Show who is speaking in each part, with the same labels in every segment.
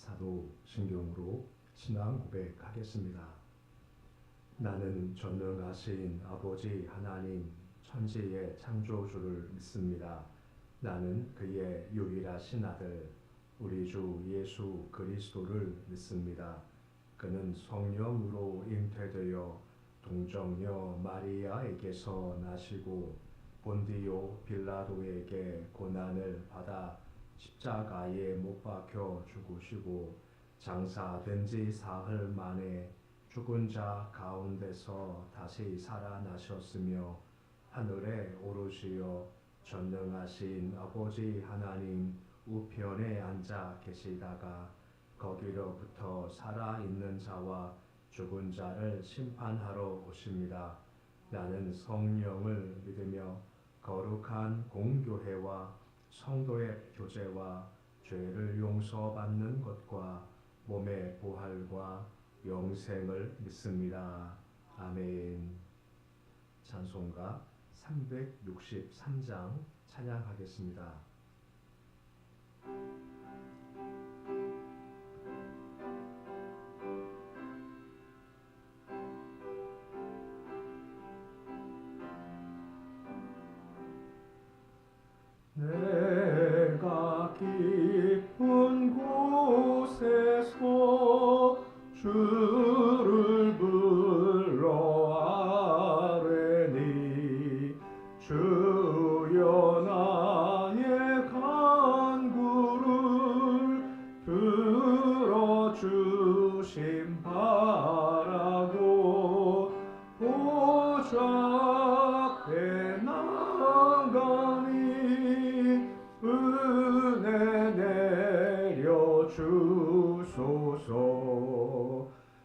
Speaker 1: 사도신경으로 신앙 고백하겠습니다. 나는 전능하신 아버지 하나님 천지의 창조주를 믿습니다. 나는 그의 유일하신 아들 우리 주 예수 그리스도를 믿습니다. 그는 성령으로 잉태되어 동정녀 마리아에게서 나시고 본디오 빌라도에게 고난을 받아 십자가에 못 박혀 죽으시고 장사된 지 사흘 만에 죽은 자 가운데서 다시 살아나셨으며 하늘에 오르시어 전능하신 아버지 하나님 우편에 앉아 계시다가 거기로부터 살아있는 자와 죽은 자를 심판하러 오십니다. 나는 성령을 믿으며 거룩한 공교회와 성도의 교제와 죄를 용서받는 것과 몸의 부활과 영생을 믿습니다. 아멘. 찬송가 363장 찬양하겠습니다. 내가 깊은 곳에서 주를 불러 아뢰니 주여 나의 간구를 들어주심 바라고 보좌 앞에 나가니 은혜 내려주소서.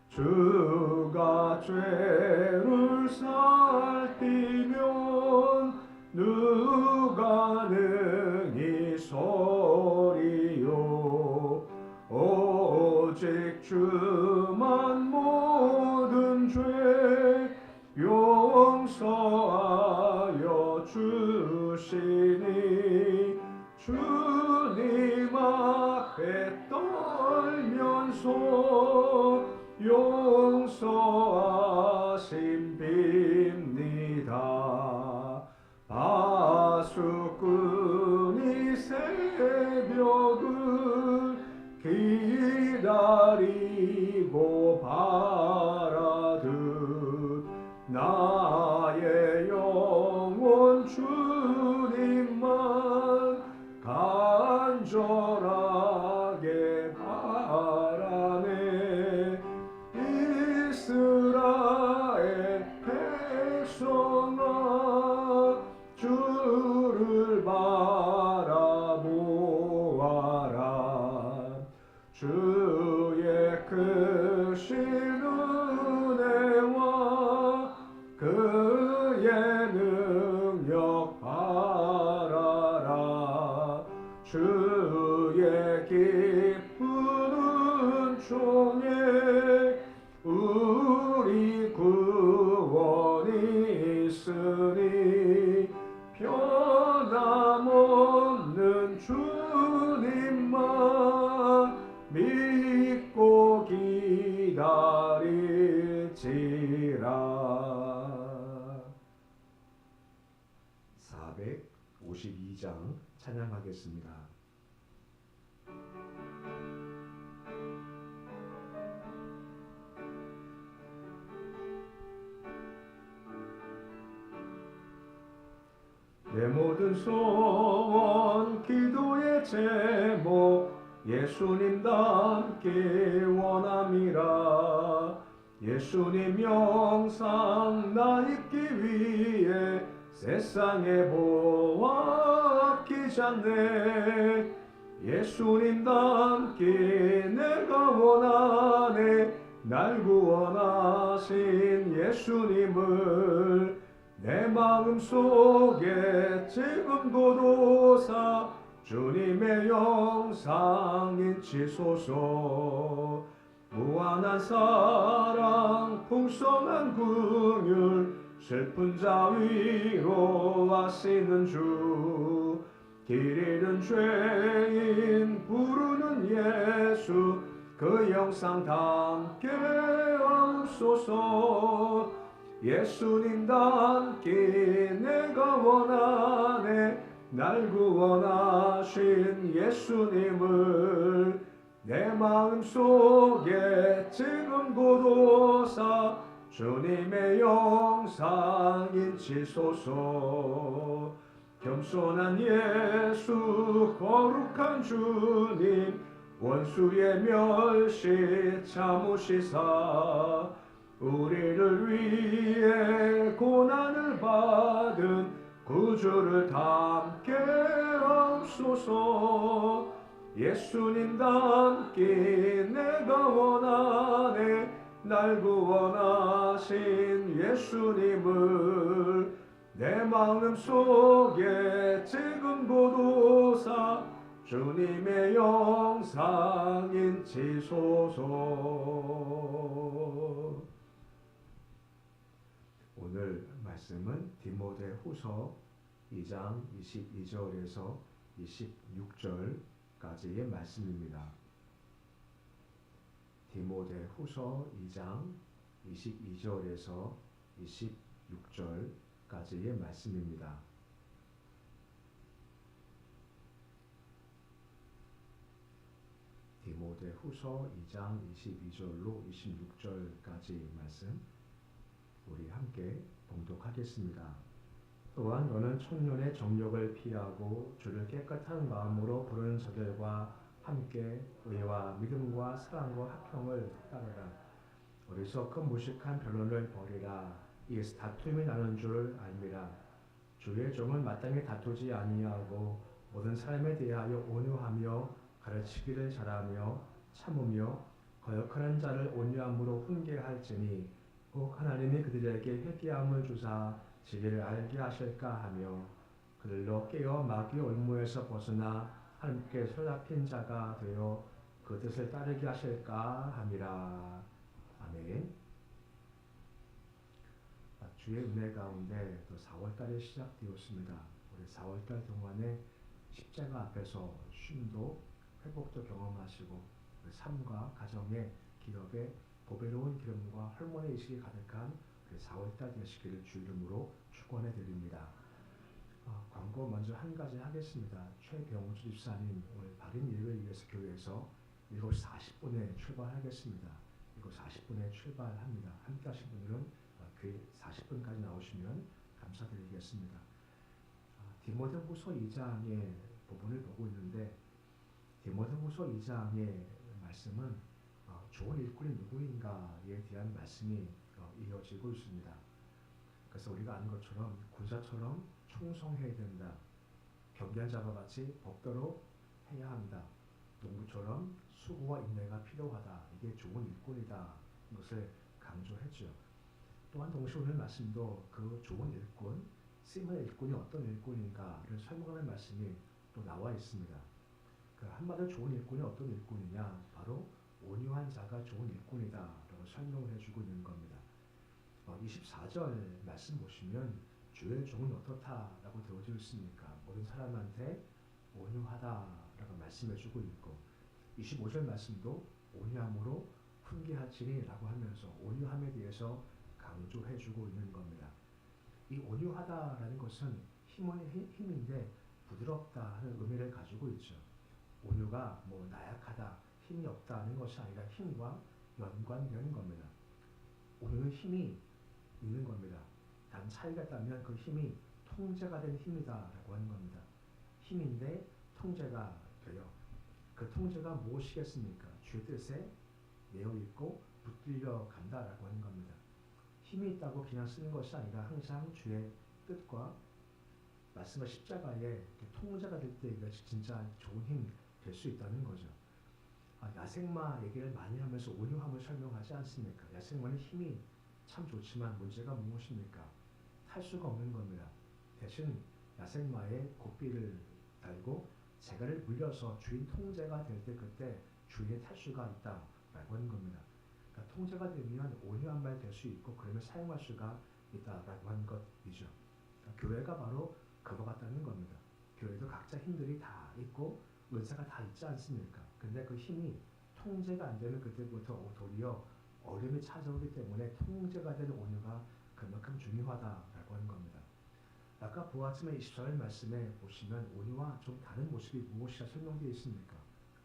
Speaker 1: 주가 죄를 살피면 누가 능히 서리요. 오직 주만 모든 죄 용서하여 주시니 주님 앞에 떨면서 용서하심 빕니다. 파수꾼이 새벽을 기다리고 바라듯 나의 영혼 주님만 간절하게 바라네. 이스라엘 백성아 주를 바라보아라. 주의 크신 은혜와 그의 능력 바라라. 주의 기쁜 은총에 우리 구원이 있으니 변함없는 주님만 믿고 기다릴지라. 452장 찬양하겠습니다. 내 모든 소원 기도의 제목 예수님 닮기 원함이라. 예수님 영상 나 잊기 위해 세상에 보아 아끼지 않네. 예수님 닮기 내가 원하네. 날 구원하신 예수님을 내 마음속에 지금도 도사 주님의 영상 인치소서. 무한한 사랑 풍성한 긍휼 슬픈 자 위로하시는 주 길 잃은 죄인 부르는 예수 그 영상 담게 하옵소서. 예수님 닮기 내가 원하네. 날 구원하신 예수님을 내 마음속에 지금 보도사 주님의 영상 인치소서. 겸손한 예수 거룩한 주님 원수의 멸시 참으시사 우리를 위해 고난을 받은 구주를 닮게 하옵소서. 예수님 닮기 내가 원하네. 날 구원하신 예수님을 내 마음속에 지금 보도사 주님의 영상 인치소서. 오늘 말씀은 디모데후서 2장 22절에서 26절까지의 말씀입니다. 디모데후서 2장 22절에서 26절까지의 말씀입니다. 디모데후서 2장 22절로 26절까지 말씀 우리 함께 봉독하겠습니다. 또한 너는 청년의 정욕을 피하고 주를 깨끗한 마음으로 부르는 자들과 함께 의와 믿음과 사랑과 학형을 따르라. 어리석은 무식한 변론을 버리라. 이에서 다툼이 나는 줄 알미라. 주의 종은 마땅히 다투지 아니하고 모든 사람에 대하여 온유하며 가르치기를 잘하며 참으며 거역하는 자를 온유함으로 훈계할지니 꼭 하나님이 그들에게 회개함을 주사 진리를 알게 하실까 하며 그들로 깨어 마귀의 올무에서 벗어나 하나님께 사로잡힌 자가 되어 그 뜻을 따르게 하실까 함이라. 아멘. 주의 은혜 가운데 또 4월달이 시작되었습니다. 우리 4월달 동안에 십자가 앞에서 쉼도 회복도 경험하시고 삶과 가정의 기업의 보배로운 기름과 헐몬의 의식이 가득한 4월달 되시기를 주 이름으로 축원해 드립니다. 광고 먼저 한 가지 하겠습니다. 최병주 집사님 오늘 발인 예배를 위해서 교회에서 7시 40분에 출발하겠습니다. 7시 40분에 출발합니다. 함께 하신 분들은 그 40분까지 나오시면 감사드리겠습니다. 디모데후서 2장의 부분을 보고 있는데 디모데후서 2장의 말씀은 좋은 일꾼이 누구인가에 대한 말씀이 이어지고 있습니다. 그래서 우리가 아는 것처럼 군사처럼 충성해야 된다. 경계한 자와 같이 법대로 해야 한다. 농부처럼 수고와 인내가 필요하다. 이게 좋은 일꾼이다. 이것을 강조했죠. 또한 동시에 오늘 말씀도 그 좋은 일꾼, 쓰임의 일꾼이 어떤 일꾼인가를 설명하는 말씀이 또 나와 있습니다. 그 한마디로 좋은 일꾼이 어떤 일꾼이냐? 바로 온유한 자가 좋은 일꾼이다 라고 설명을 해주고 있는 겁니다. 24절 말씀 보시면 주의 종은 어떻다라고 되어져 있습니까? 모든 사람한테 온유하다라고 말씀해주고 있고 25절 말씀도 온유함으로 훈계하지니 라고 하면서 온유함에 대해서 강조해주고 있는 겁니다. 이 온유하다라는 것은 힘인데 부드럽다 하는 의미를 가지고 있죠. 온유가 나약하다, 힘이 없다는 것이 아니라 힘과 연관되는 겁니다. 온유는 힘이 있는 겁니다. 단 차이가 있다면 그 힘이 통제가 된 힘이다라고 하는 겁니다. 힘인데 통제가 돼요. 그 통제가 무엇이겠습니까? 주의 뜻에 매여 있고 붙들려 간다라고 하는 겁니다. 힘이 있다고 그냥 쓰는 것이 아니라 항상 주의 뜻과 말씀과 십자가에 통제가 될 때 이게 진짜 좋은 힘 될 수 있다는 거죠. 야생마 얘기를 많이 하면서 온유함을 설명하지 않습니까? 야생마는 힘이 참 좋지만 문제가 무엇입니까? 탈수가 없는 겁니다. 대신 야생마에 고삐를 달고 재갈을 물려서 주인 통제가 될 때 그때 주인의 탈수가 있다라고 하는 겁니다. 그러니까 통제가 되면 온유한 말 될 수 있고 그러면 사용할 수가 있다라고 하는 것이죠. 그러니까 교회가 바로 그와 같다는 겁니다. 교회도 각자 힘들이 다 있고 은사가 다 있지 않습니까? 근데 그 힘이 통제가 안 되면 그때부터 도리어 어려움이 찾아오기 때문에 통제가 되는 온유가 그만큼 중요하다라고 하는 겁니다. 아까 보았지만 24절 말씀에 보시면 온유와 좀 다른 모습이 무엇이라 설명되어 있습니까?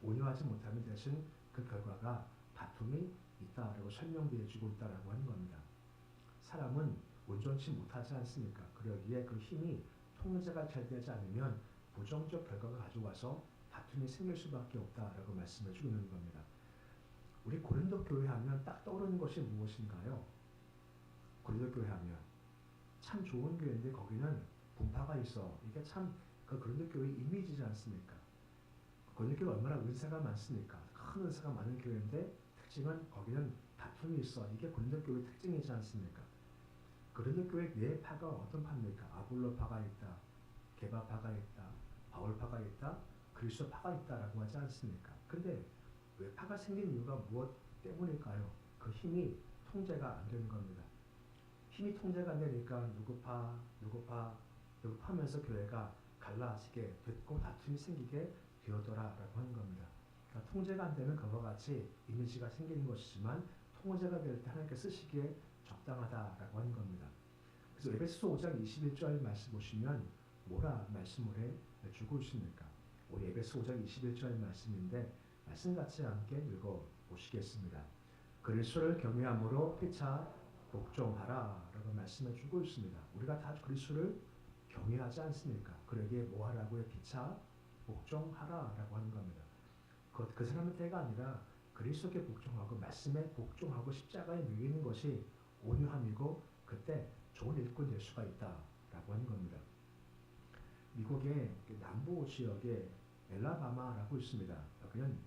Speaker 1: 온유하지 못하면 대신 그 결과가 다툼이 있다라고 설명되어 주고 있다라고 하는 겁니다. 사람은 온전치 못하지 않습니까? 그러기에 그 힘이 통제가 잘 되지 않으면 부정적 결과가 가져와서 다툼이 생길 수밖에 없다라고 말씀해 주고 있는 겁니다. 우리 고린도 교회 하면 딱 떠오르는 것이 무엇인가요? 고린도 교회 하면 참 좋은 교회인데 거기는 분파가 있어. 이게 참 그 고린도 교회 이미지지 않습니까? 고린도 교회 얼마나 은사가 많습니까? 큰 은사가 많은 교회인데 특징은 거기는 다툼이 있어. 이게 고린도 교회 특징이지 않습니까? 고린도 교회 네 파가 어떤 파입니까? 아볼로파가 있다, 게바파가 있다, 바울파가 있다, 그리스도파가 있다라고 하지 않습니까? 근데 왜 파가 생긴 이유가 무엇 때문일까요? 그 힘이 통제가 안 되는 겁니다. 힘이 통제가 안 되니까 누구 파면서 교회가 갈라지게 됐고 다툼이 생기게 되었더라라고 하는 겁니다. 그러니까 통제가 안 되면 그와 같이 이미지가 생기는 것이지만 통제가 될 때 하나님께 쓰시기에 적당하다라고 하는 겁니다. 그래서 에베소 5장 21절 말씀 보시면 뭐라 말씀을 해주고 있습니까? 우리 에베소 5장 21절 말씀인데 말씀 같이 함께 읽어보시겠습니다. 그리스도를 경외함으로 피차 복종하라 라고 말씀해 주고 있습니다. 우리가 다 그리스도를 경외하지 않습니까? 그러기에 뭐 하라고요? 피차 복종하라 라고 하는 겁니다. 그 사람의 때가 아니라 그리스도께 복종하고 말씀에 복종하고 십자가에 매이는 것이 온유함이고 그때 좋은 일꾼 될 수가 있다라고 하는 겁니다. 미국의 남부 지역에 엘라바마라고 있습니다. 여기는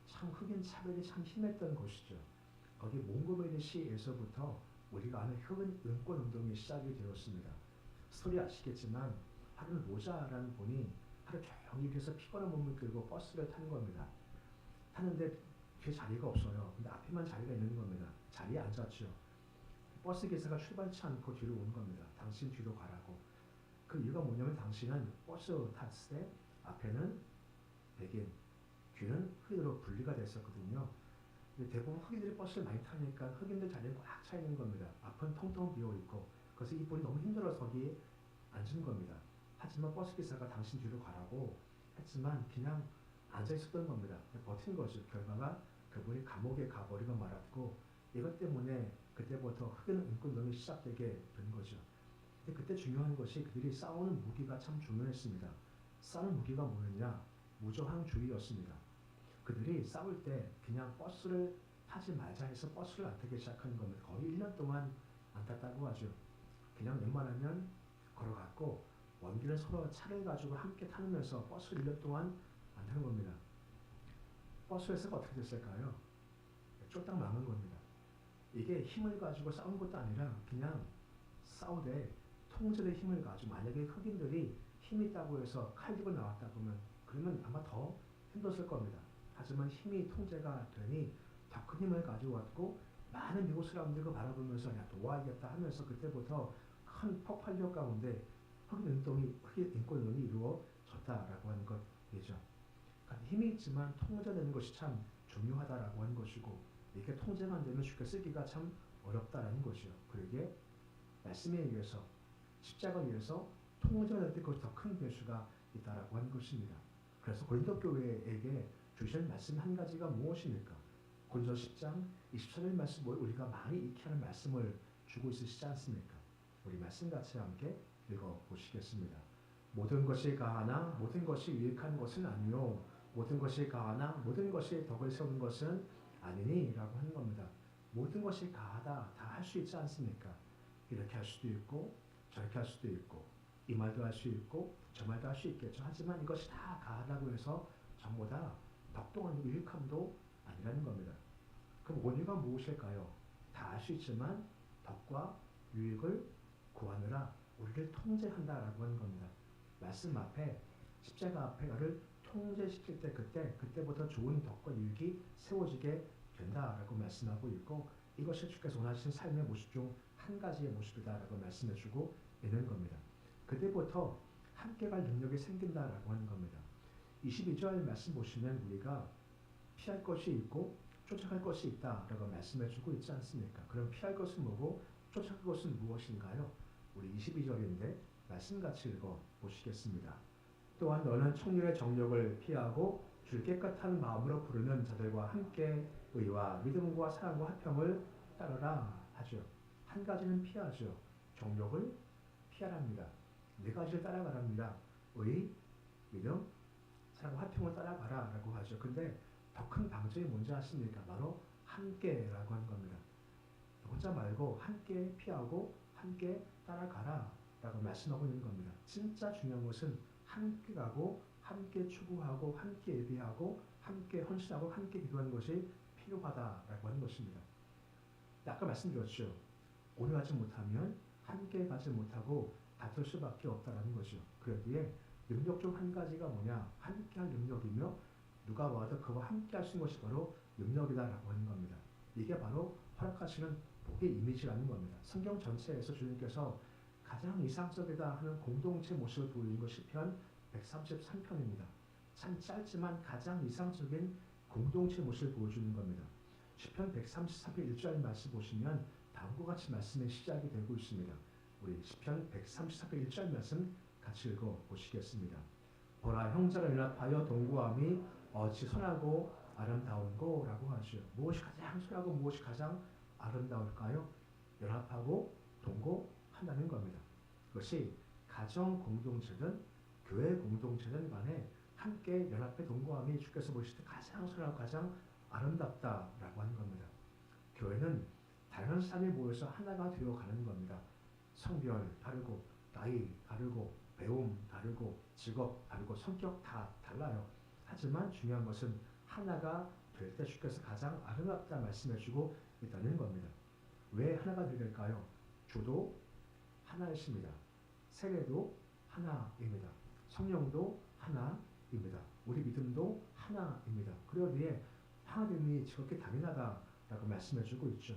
Speaker 1: 참 흑인 차별이 참 심했던 곳이죠. 거기 몽고메리시에서부터 우리가 아는 흑인 인권 운동이 시작이 되었습니다. 스토리 아시겠지만 하루는 로자라는 분이 하루 종일 그래서 피곤한 몸을 끌고 버스를 타는 겁니다. 타는데 뒤에 자리가 없어요. 근데 앞에만 자리가 있는 겁니다. 자리에 앉았죠. 버스 기사가 출발치 않고 뒤로 오는 겁니다. 당신 뒤로 가라고. 그 이유가 뭐냐면 당신은 버스 탔을 때 앞에는 백인, 뒤는 흑인으로 분리가 됐었거든요. 대부분 흑인들이 버스를 많이 타니까 흑인들 자리는 꽉 차 있는 겁니다. 앞은 텅텅 비어 있고 그래서 이분이 너무 힘들어서 거기에 앉은 겁니다. 하지만 버스 기사가 당신 뒤로 가라고 했지만 그냥 앉아 있었던 겁니다. 버틴 거죠. 결과가 그분이 감옥에 가버리고 말았고 이것 때문에 그때부터 흑인 인권운동이 시작되게 된 거죠. 근데 그때 중요한 것이 그들이 싸우는 무기가 참 중요했습니다. 싸우는 무기가 뭐였냐? 무저항주의였습니다. 그들이 싸울 때 그냥 버스를 타지 말자 해서 버스를 안 타기 시작하는 겁니다. 거의 1년 동안 안 탔다고 하죠. 그냥 웬만하면 걸어갔고 원기는 서로 차를 가지고 함께 타면서 버스를 1년 동안 안 타는 겁니다. 버스 회사가 어떻게 됐을까요? 쫄딱 망한 겁니다. 이게 힘을 가지고 싸운 것도 아니라 그냥 싸우되 통제의 힘을 가지고 만약에 흑인들이 힘이 있다고 해서 칼 들고 나왔다 보면 그러면 아마 더 힘들었을 겁니다. 하지만 힘이 통제가 되니 더 큰 힘을 가지고 왔고 많은 미국 사람들을 바라보면서 야 도와야겠다 하면서 그때부터 큰 폭발력 가운데 흑인 인권운동이 이루어졌다라고 하는 것이죠. 그러니까 힘이 있지만 통제되는 것이 참 중요하다라고 하는 것이고 이게 통제가 안 되면 쉽게 쓰기가 참 어렵다라는 것이요. 그러기에 말씀에 의해서 십자가 위에서 통제가 될 때 그것이 더 큰 변수가 있다라고 하는 것입니다. 그래서 고린도 교회에게 주신 말씀 한 가지가 무엇입니까? 고린도서 10장 24절 말씀 우리가 많이 익히 하는 말씀을 주고 있으시지 않습니까? 우리 말씀 같이 함께 읽어보시겠습니다. 모든 것이 가하나 모든 것이 유익한 것은 아니요 모든 것이 가하나 모든 것이 덕을 세우는 것은 아니니 라고 하는 겁니다. 모든 것이 가하다 다 할 수 있지 않습니까? 이렇게 할 수도 있고 저렇게 할 수도 있고 이 말도 할 수 있고 저 말도 할 수 있겠죠. 하지만 이것이 다 가하다고 해서 전부 다 덕도 아니고 유익함도 아니라는 겁니다. 그럼 원리가 무엇일까요? 다 할 수 있지만 덕과 유익을 구하느라 우리를 통제한다라고 하는 겁니다. 말씀 앞에 십자가 앞에 나를 통제시킬 때 그때부터 좋은 덕과 유익이 세워지게 된다라고 말씀하고 있고 이것이 주께서 원하시는 삶의 모습 중 한 가지의 모습이다라고 말씀해주고 있는 겁니다. 그때부터 함께 갈 능력이 생긴다라고 하는 겁니다. 22절 말씀 보시면 우리가 피할 것이 있고 쫓아갈 것이 있다라고 말씀해주고 있지 않습니까? 그럼 피할 것은 뭐고 쫓아갈 것은 무엇인가요? 우리 22절인데 말씀 같이 읽어 보시겠습니다. 또한 너는 총률의 정욕을 피하고 줄 깨끗한 마음으로 부르는 자들과 함께 의와 믿음과 사랑과 화평을 따르라 하죠. 한 가지는 피하죠. 정욕을 피하랍니다. 네 가지를 따라가랍니다. 의, 믿음, 사랑과 화평을 따라가라 라고 하죠. 근데 더 큰 방점이 뭔지 아십니까? 바로 함께라고 하는 겁니다. 혼자 말고 함께 피하고 함께 따라가라 라고 말씀하고 있는 겁니다. 진짜 중요한 것은 함께 가고 함께 추구하고 함께 예비하고 함께 헌신하고 함께 기도하는 것이 필요하다라고 하는 것입니다. 아까 말씀드렸죠. 오늘하지 못하면 함께 가지 못하고 다툴 수밖에 없다는 거죠. 그런데 능력 중 한 가지가 뭐냐? 함께 할 능력이며 누가 와도 그와 함께 할 수 있는 것이 바로 능력이다라고 하는 겁니다. 이게 바로 허락하시는 복의 이미지라는 겁니다. 성경 전체에서 주님께서 가장 이상적이다 하는 공동체 모습을 보이는 것이 시편 133편입니다. 참 짧지만 가장 이상적인 공동체 모습을 보여주는 겁니다. 시편 133편 1절 말씀 보시면 다음과 같이 말씀의 시작이 되고 있습니다. 우리 시편 133편 1절 말씀 같이 읽어 보시겠습니다. 보라 형제를 연합하여 동거함이 어찌 선하고 아름다운고 라고 하죠. 무엇이 가장 선하고 무엇이 가장 아름다울까요? 연합하고 동거한다는 겁니다. 그것이 가정 공동체든 교회 공동체든 간에 함께 연합해 동거함이 주께서 보실 때 가장 선하고 가장 아름답다라고 하는 겁니다. 교회는 다양한 사람이 모여서 하나가 되어가는 겁니다. 성별 다르고 나이 다르고 배움 다르고 직업 다르고 성격 다 달라요. 하지만 중요한 것은 하나가 될 때 주께서 가장 아름답다 말씀해주고 있다는 겁니다. 왜 하나가 되게 될까요? 주도 하나이십니다. 세례도 하나입니다. 성령도 하나입니다. 우리 믿음도 하나입니다. 그러기에 하나됨이 저렇게 당연하다라고 말씀해주고 있죠.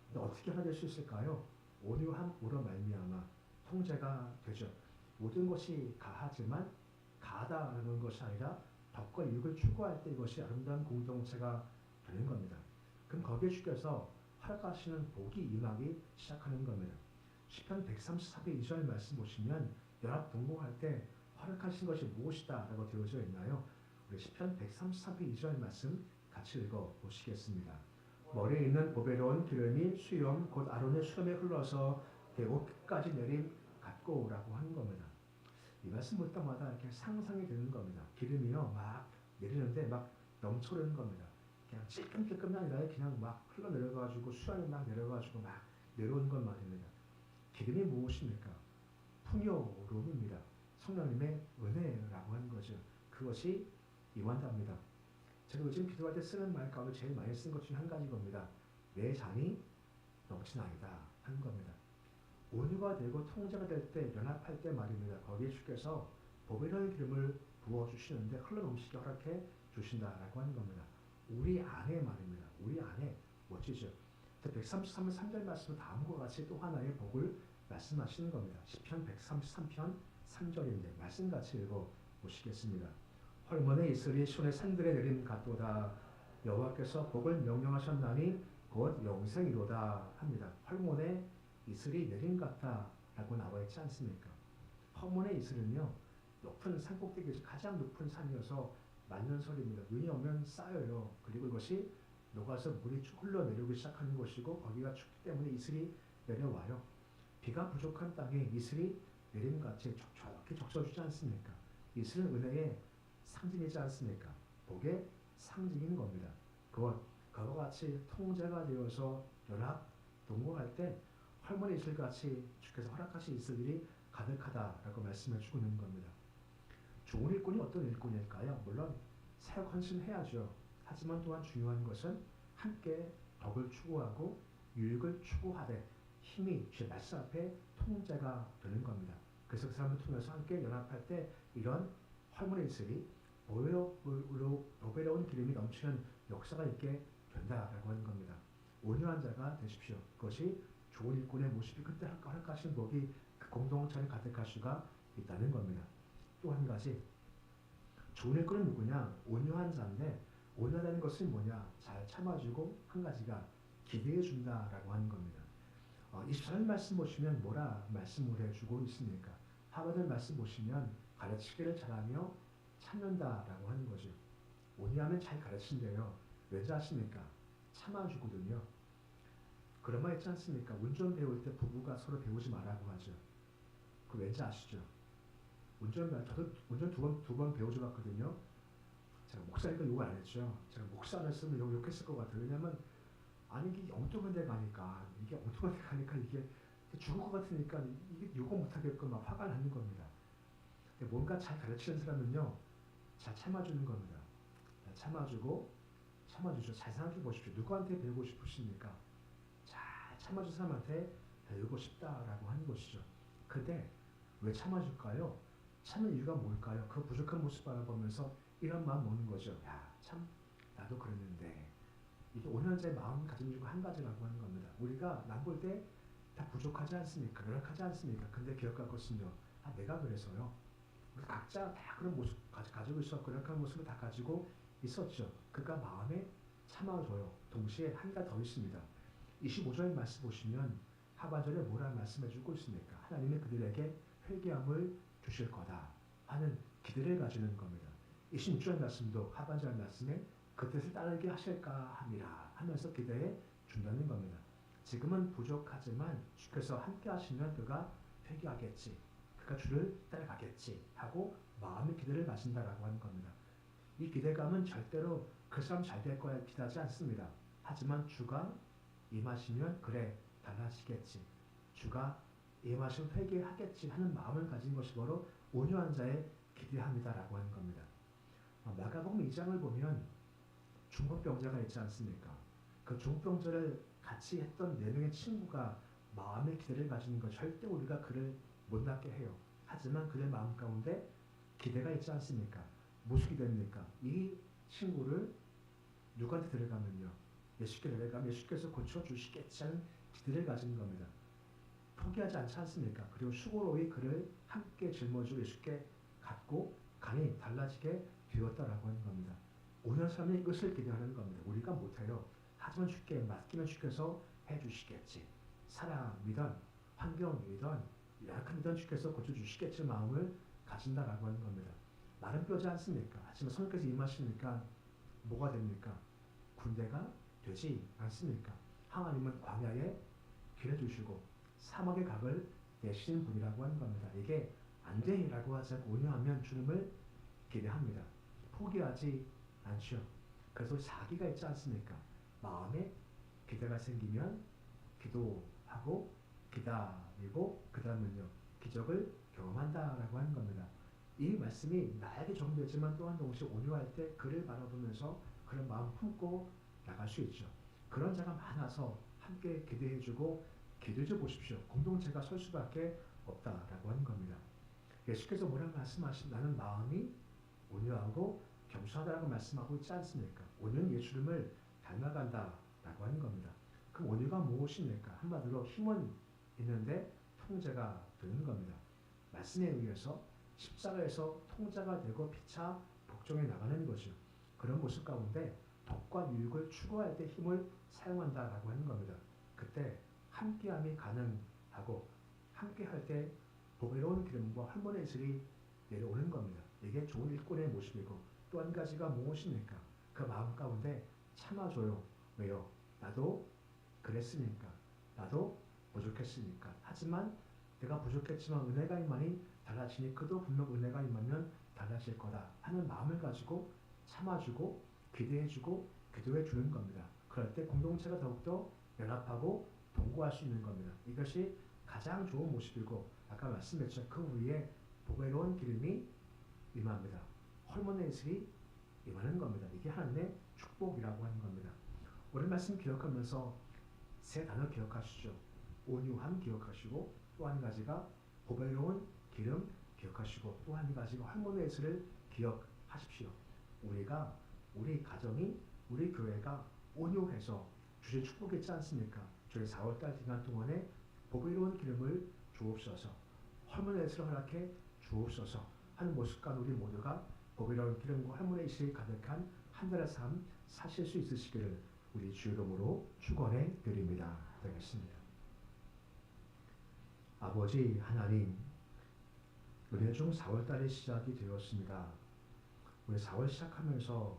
Speaker 1: 근데 어떻게 하나 될 수 있을까요? 온유함으로 말미암아 통제가 되죠. 모든 것이 가하지만 가하다라는 것이 아니라 덕과 이익을 추구할 때 이것이 아름다운 공동체가 되는 겁니다. 그럼 거기에 주께서 허락하시는 복이 임하기 시작하는 겁니다. 시편 134편 2절 말씀 보시면 연합 동거할 때 허락하신 것이 무엇이다 라고 되어져 있나요? 우리 시편 134편 2절 말씀 같이 읽어 보시겠습니다. 머리에 있는 보배로운 기름이 수염 곧 아론의 수염에 흘러서 내 옷 끝까지 내림 같고 라고 하는 겁니다. 이 말씀 볼 때마다 이렇게 상상이 되는 겁니다. 기름이요 막 내리는데 막 넘쳐흐르는 겁니다. 그냥 찔끔찔끔이 아니라 그냥 막 흘러내려가지고 수염이 막 내려가지고 막 내려오는 것 말입니다. 기름이 무엇입니까? 풍요로움입니다. 성령님의 은혜라고 하는 거죠. 그것이 임한답니다. 제가 요즘 기도할 때 쓰는 말 가운데 제일 많이 쓴 것 중에 한 가지 겁니다. 내 잔이 넘치나이다 하는 겁니다. 온유가 되고 통제가 될 때 연합할 때 말입니다. 거기에 주께서 보배로운 기름을 부어주시는데 흘러넘치게 허락해 주신다라고 하는 겁니다. 우리 안에 말입니다. 우리 안에 멋지죠. 133편 3절 말씀은 다음과 같이 또 하나의 복을 말씀하시는 겁니다. 시편 133편 3절인데 말씀같이 읽어 보시겠습니다. 헐몬의 이슬이 시온의 산들에 내린 같도다. 여호와께서 복을 명령하셨나니 곧 영생이로다 합니다. 헐몬의 이슬이 내린 같다라고 나와 있지 않습니까? 헐몬의 이슬은요 높은 산꼭대기에서 가장 높은 산이어서 맞는 설입니다. 눈이 오면 쌓여요. 그리고 이것이 녹아서 물이 쭉 흘러내리기 시작하는 것이고 거기가 춥기 때문에 이슬이 내려와요. 비가 부족한 땅에 이슬이 내림같이 촉촉히 적셔주지 않습니까? 이슬은 은혜의 상징이지 않습니까? 복의 상징인 겁니다. 그와 같이 통제가 되어서 연합, 동거할 때 헐몬의 이슬같이 주께서 허락하신 이슬들이 가득하다라고 말씀해 주고 있는 겁니다. 좋은 일꾼이 어떤 일꾼일까요? 물론 사역 헌신해야죠. 하지만 또한 중요한 것은 함께 덕을 추구하고 유익을 추구하되 힘이 주 말씀 앞에 통제가 되는 겁니다. 그래서 그 사람을 통해서 함께 연합할 때 이런 헐몬의 이슬이 보배로운 기름이 넘치는 역사가 있게 된다라고 하는 겁니다. 온유한 자가 되십시오. 그것이 좋은 일꾼의 모습이 그때 허락하신 복이 그 공동체를 가득할 수가 있다는 겁니다. 또 한 가지 좋은 일꾼은 누구냐? 온유한 자인데 온유하다는 것은 뭐냐? 잘 참아주고 한 가지가 기대해 준다라고 하는 겁니다. 24절 말씀 보시면 뭐라 말씀을 해주고 있습니까? 하반절 말씀 보시면 가르치기를 잘하며 참는다라고 하는 거죠. 온유하면 잘 가르친대요. 왠지 아십니까? 참아주거든요. 그런 말 있지 않습니까? 운전 배울 때 부부가 서로 배우지 말라고 하죠. 그 왠지 아시죠? 저도 운전 두 번 배워줘 봤거든요. 제가 목사니까 욕을 안 했죠. 제가 목사 안 했으면 욕했을 것 같아요. 왜냐면 아니 이게 엉뚱한 데 가니까 이게 죽을 것 같으니까 이게 욕을 못하게끔 막 화가 나는 겁니다. 뭔가 잘 가르치는 사람은요 잘 참아주는 겁니다. 참아주죠. 잘 생각해 보십시오. 누구한테 배우고 싶으십니까? 잘 참아준 사람한테 배우고 싶다라고 하는 것이죠. 근데 왜 참아줄까요? 참는 이유가 뭘까요? 그 부족한 모습 바라보면서 이런 마음 먹는 거죠. 야, 참 나도 그랬는데 이게 5년째 마음 가짐 중에 한 가지라고 하는 겁니다. 우리가 남 볼 때 다 부족하지 않습니까? 노력하지 않습니까? 근데 기억할 것은요. 내가 그래서요. 우리 각자 다 그런 모습 가지고 있었고 노력한 모습을 다 가지고 있었죠. 그가 마음에 참아줘요. 동시에 한 가지 더 있습니다. 25절 말씀 보시면 하반절에 뭐라 말씀해주고 있습니까? 하나님이 그들에게 회개함을 주실 거다 하는 기대를 가지는 겁니다. 26절 말씀도 하반절 말씀에 그 뜻을 따르게 하실까 함이라 하면서 기대해 준다는 겁니다. 지금은 부족하지만 주께서 함께 하시면 그가 회개하겠지. 그가 주를 따라가겠지 하고 마음의 기대를 가진다라고 하는 겁니다. 이 기대감은 절대로 그 사람 잘 될 거야 기대하지 않습니다. 하지만 주가 임하시면 그래 달라지겠지. 주가 임하시면 회개하겠지 하는 마음을 가진 것이 바로 온유한 자의 기대함이다라고 하는 겁니다. 마가복음 2장을 보면 중풍병자가 있지 않습니까? 그 중풍병자를 같이 했던 4명의 친구가 마음의 기대를 가지는 것 절대 우리가 그를 못 낫게 해요. 하지만 그의 마음 가운데 기대가 있지 않습니까? 무슨 기대입니까? 이 친구를 누구한테 데려가면요. 예수께 데려가면 예수께서 고쳐주시겠지 하는 기대를 가지는 겁니다. 포기하지 않지 않습니까? 그리고 수고로이 그를 함께 짊어지고 예수께 갖고 간이 달라지게 되었다라고 하는 겁니다. 5년 사람이 이것을 기대하는 겁니다. 우리가 못해요. 하지만 주께 맡기면 주께서 해주시겠지. 사람이든 환경이든 약함이든 주께서 고쳐주시겠지 마음을 가진다라고 하는 겁니다. 말은 뼈지 않습니까? 하지만 성령께서 임하시니까 뭐가 됩니까? 군대가 되지 않습니까? 하나님은 광야에 길을 주시고 사막의 각을 내시는 분이라고 하는 겁니다. 이게 안 돼라고 하지 않고 온유하면 주님을 기대합니다. 포기하지 않죠. 그래서 자기가 있지 않습니까? 마음에 기대가 생기면 기도하고 기다리고 그 다음은요 기적을 경험한다라고 하는 겁니다. 이 말씀이 나에게 적용되지만 또한 동시에 온유할 때 그를 바라보면서 그런 마음 품고 나갈 수 있죠. 그런 자가 많아서 함께 기대해주고 기도해 보십시오. 공동체가 설 수밖에 없다라고 하는 겁니다. 예수께서 뭐라고 말씀하신 나는 마음이 온유하고 겸손하다고 말씀하고 있지 않습니까? 온유는 예수님을 닮아간다라고 하는 겁니다. 그럼 온유가 무엇입니까? 한마디로 힘은 있는데 통제가 되는 겁니다. 말씀에 의해서 십자가에서 통제가 되고 피차 복종해 나가는 거죠. 그런 모습 가운데 덕과 유익을 추구할 때 힘을 사용한다라고 하는 겁니다. 그때 함께함이 가능하고 함께할 때 보배로운 기름과 할머니의 질이 내려오는 겁니다. 이게 좋은 일꾼의 모습이고 또 한 가지가 무엇입니까? 그 마음 가운데 참아줘요. 왜요? 나도 그랬으니까. 나도 부족했으니까. 하지만 내가 부족했지만 은혜가 임하니 달라지니 그도 분명 은혜가 임하면 달라질 거다 하는 마음을 가지고 참아주고 기대해주고 기도해주는 겁니다. 그럴 때 공동체가 더욱더 연합하고 동거할 수 있는 겁니다. 이것이 가장 좋은 모습이고 아까 말씀드렸죠. 그 위에 보배로운 기름이 임합니다. 헐몬의 이슬이 임하는 겁니다. 이게 하나님의 축복이라고 하는 겁니다. 오늘 말씀 기억하면서 세 단어 기억하시죠. 온유함 기억하시고 또 한 가지가 보배로운 기름 기억하시고 또 한 가지가 헐몬의 이슬을 기억하십시오. 우리 가정이 우리 교회가 온유해서 주의 축복이 있지 않습니까? 저희 4월달 기간 동안에 보배로운 기름을 주옵소서. 헐몬의 이슬을 허락해 주옵소서. 하는 모습과 우리 모두가 보배로운 기름과 할머니의 이식이 가득한 한 달의 삶 사실 수 있으시기를 우리 주 이름으로 축원해 드립니다. 되겠습니다. 아버지 하나님, 은혜 중 4월달이 시작이 되었습니다. 우리 4월 시작하면서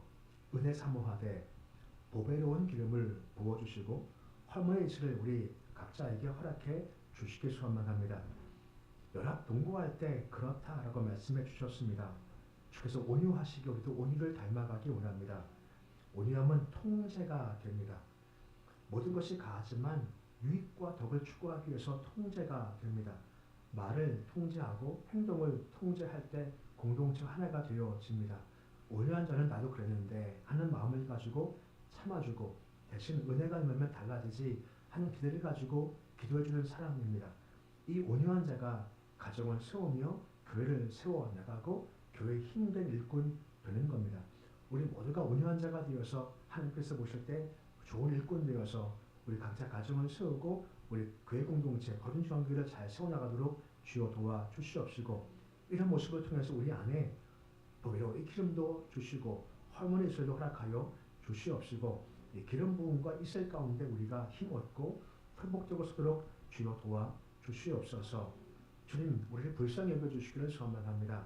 Speaker 1: 은혜 사모하되 보배로운 기름을 부어주시고 할머니의 이식을 우리 각자에게 허락해 주시길 소원합니다. 연합 동거할 때 그렇다라고 말씀해 주셨습니다. 주께서 온유하시기 우리도 온유를 닮아가기 원합니다. 온유함은 통제가 됩니다. 모든 것이 가하지만 유익과 덕을 추구하기 위해서 통제가 됩니다. 말을 통제하고 행동을 통제할 때 공동체 하나가 되어집니다. 온유한 자는 나도 그랬는데 하는 마음을 가지고 참아주고 대신 은혜가 임하면 달라지지 하는 기대를 가지고 기도해주는 사람입니다. 이 온유한 자가 가정을 세우며 교회를 세워나가고 교회의 힘된 일꾼 되는 겁니다. 우리 모두가 온유한 자가 되어서 하나님께서 보실 때 좋은 일꾼 되어서 우리 각자 가정을 세우고 우리 교회 공동체 거듭 중앙교회를 잘 세워나가도록 주여 도와주시옵시고 이런 모습을 통해서 우리 안에 보배로운 기름도 주시고 할머니의 이식도 허락하여 주시옵시고 이 기름 부음과 이슬 가운데 우리가 힘 얻고 회복되고 서도록 주여 도와주시옵소서. 주님 우리를 불쌍히 여겨주시기를 소원합니다.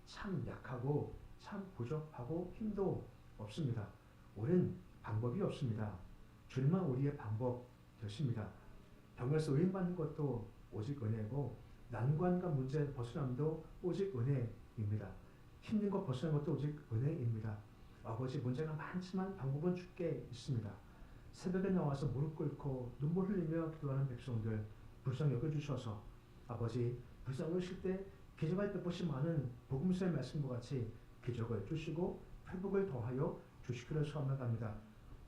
Speaker 1: 참 약하고 참 부족하고 힘도 없습니다. 우리는 방법이 없습니다. 주님만 우리의 방법 되십니다. 병에서 의인받는 것도 오직 은혜고 난관과 문제 벗어남도 오직 은혜입니다. 힘든 것 벗어나는 것도 오직 은혜입니다. 아버지 문제가 많지만 방법은 주께 있습니다. 새벽에 나와서 무릎 꿇고 눈물 흘리며 기도하는 백성들 불쌍히 여겨주셔서 아버지 불쌍히 여기실 때 기적할 것이 많은 복음서의 말씀과 같이 기적을 주시고 회복을 더하여 주시기를 소원합니다.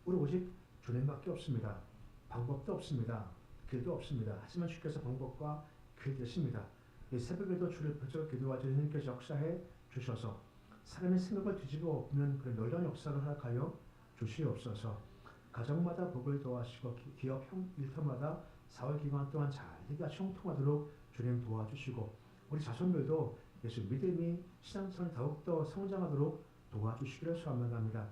Speaker 1: 우리 오직 주님밖에 없습니다. 방법도 없습니다. 길도 없습니다. 하지만 주께서 방법과 길 되십니다. 이 새벽에도 주를 붙여 기도와 주님께서 역사해 주셔서 사람의 생각을 뒤집어 엎는 그런 놀라운 역사를 허락하여 주시옵소서. 가정마다 복을 도와주시고 기업 일터마다 4월 기간 동안 잘 되게 형통하도록 주님 도와주시고 우리 자손들도 예수 믿음이 신앙생활 더욱더 성장하도록 도와주시기를 소원합니다.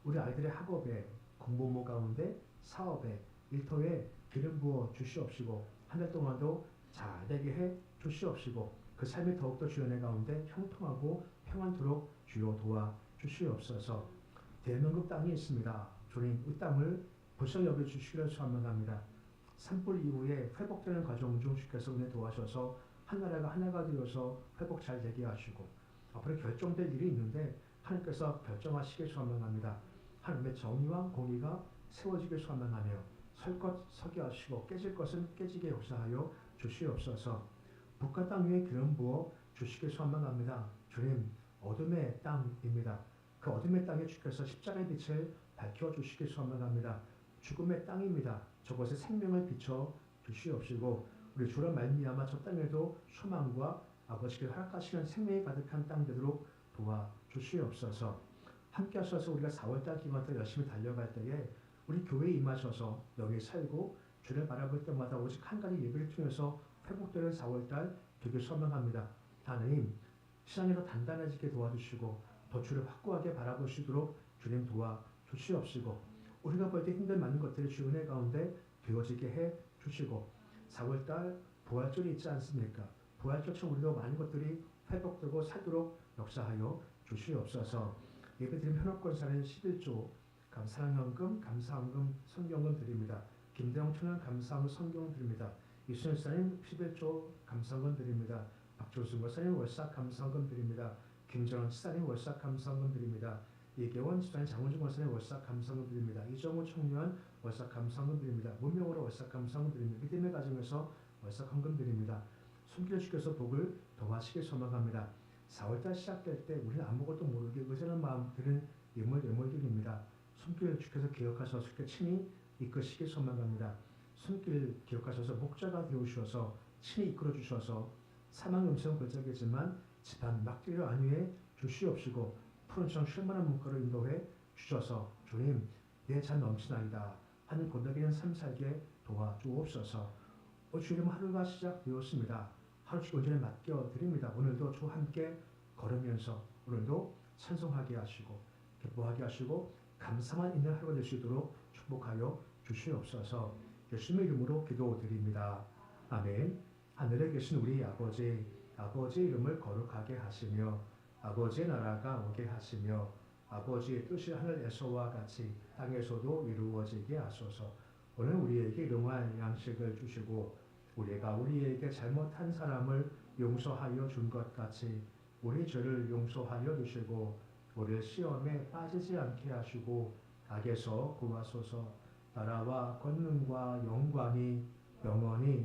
Speaker 1: 우리 아이들의 학업에 공부모 가운데 사업에 일터에 기름 부어 주시옵시고 한 달 동안도 잘 되게 해 주시옵시고 그 삶이 더욱더 주의 은혜 가운데 형통하고 평안토록 주여 도와주시옵소서. 대명급 땅이 있습니다. 주님 이 땅을 불쌍히 여겨주시기를 소원합니다. 산불 이후에 회복되는 과정 중 주께서 은혜 도와셔서 한 나라가 하나가 되어서 회복 잘 되게 하시고 앞으로 결정될 일이 있는데 하나님께서 결정하시길 소원합니다. 하나님의 정의와 공의가 세워지길 소원하며 설 것 서게 하시고 깨질 것은 깨지게 역사하여 주시옵소서. 북과 땅 위에 기름 부어 주시길 소원합니다. 주님 어둠의 땅입니다. 그 어둠의 땅에 주께서 십자가의 빛을 밝혀주시길 소원합니다. 죽음의 땅입니다. 저곳에 생명을 비춰 주시옵시고 우리 주로 말미암아 저 땅에도 소망과 아버지께 허락하시는 생명이 가득한 땅 되도록 도와주시옵소서. 함께 하셔서 우리가 4월달 기간 때 열심히 달려갈 때에 우리 교회에 임하셔서 여기 살고 주를 바라볼 때마다 오직 한 가지 예배를 통해서 회복되는 4월달 되길 소망합니다. 하나님 신앙이 더 단단해지게 도와주시고 더 주를 확고하게 바라보시도록 주님 도와주시옵시고 우리가 볼 때 힘든 많은 것들이 주 은혜 가운데 되어지게 해 주시고 4월달 부활절이 있지 않습니까? 부활절처럼 우리도 많은 것들이 회복되고 살도록 역사하여 주시옵소서. 예배드린 현업권사는 11조 감사헌금, 감사헌금, 성경금 드립니다. 김대영 천원 감사헌금 성경금 드립니다. 이순일 사님 11조 감사헌금 드립니다. 박조순 권사님 월삭 감사헌금 드립니다. 김정은 지사님 월삭 감사헌금 드립니다. 이계원 지사님 장훈준 권사님 월삭 감사헌금 드립니다. 이정우 총리원 월삭 감사헌금 드립니다. 문명으로 월삭 감사헌금 드립니다. 믿음의 가정에서 월삭 헌금 드립니다. 손길 주께서 복을 더하시길 소망합니다. 4월달 시작될 때 우리는 아무것도 모르게 의존한 마음 드는 예물들입니다. 손길 주께서 기억하셔서 주께 친히 이끄시길 소망합니다. 손길 기억하셔서 목자가 되어주셔서 친히 이끌어 주셔서 사망 음성은 걸작이지만 집안 막대기를 안위해 주시옵시고 푸른 청 쉴만한 문가로 인도해 주셔서 주님 내 잔 넘치나이다 하는 고백이는 삶 살게 도와주옵소서. 주님 하루가 시작되었습니다. 하루씩 온전히 맡겨드립니다. 오늘도 주와 함께 걸으면서 오늘도 찬송하게 하시고 기뻐하게 하시고 감사만 있는 하루가 될 수 있도록 축복하여 주시옵소서. 예수님의 이름으로 기도드립니다. 아멘. 하늘에 계신 우리 아버지, 아버지의 이름을 거룩하게 하시며 아버지의 나라가 오게 하시며 아버지의 뜻이 하늘에서와 같이 땅에서도 이루어지게 하소서. 오늘 우리에게 일용할 양식을 주시고 우리가 우리에게 잘못한 사람을 용서하여 준 것 같이 우리 죄를 용서하여 주시고 우리를 시험에 빠지지 않게 하시고 악에서 구하소서. 나라와 권능과 영광이 영원히